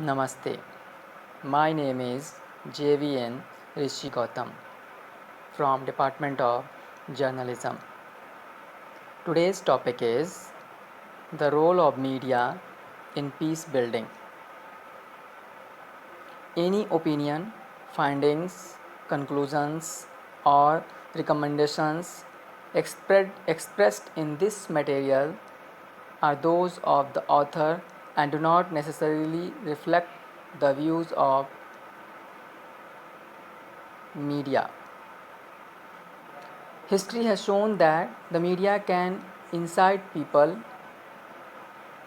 Namaste. My name is JVN Rishi Gautam from Department of Journalism. Today's topic is the role of media in peace building. Any opinion, findings, conclusions, or recommendations expressed in this material are those of the author and do not necessarily reflect the views of media. History has shown that the media can incite people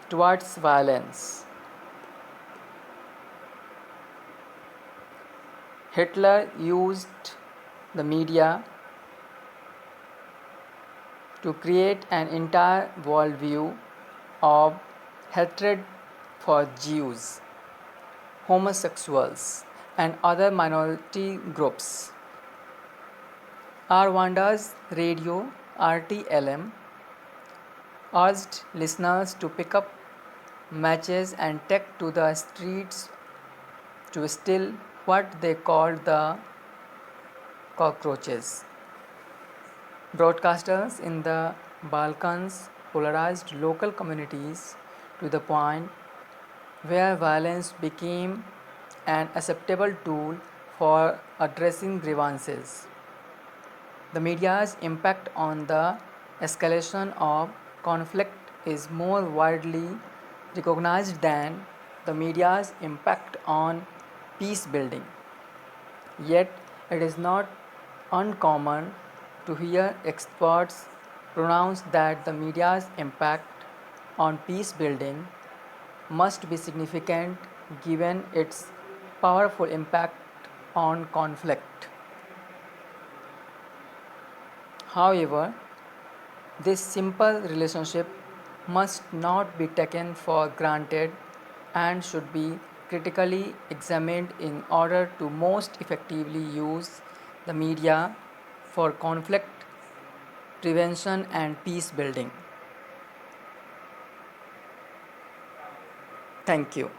towards violence. Hitler used the media to create an entire worldview of hatred for Jews, homosexuals, and other minority groups. Rwanda's radio RTLM urged listeners to pick up matches and take to the streets to still what they called the cockroaches. Broadcasters in the Balkans polarized local communities to the point where violence became an acceptable tool for addressing grievances. The media's impact on the escalation of conflict is more widely recognized than the media's impact on peace building. Yet, it is not uncommon to hear experts pronounce that the media's impact on peace building must be significant given its powerful impact on conflict. However, this simple relationship must not be taken for granted and should be critically examined in order to most effectively use the media for conflict prevention and peace building. Thank you.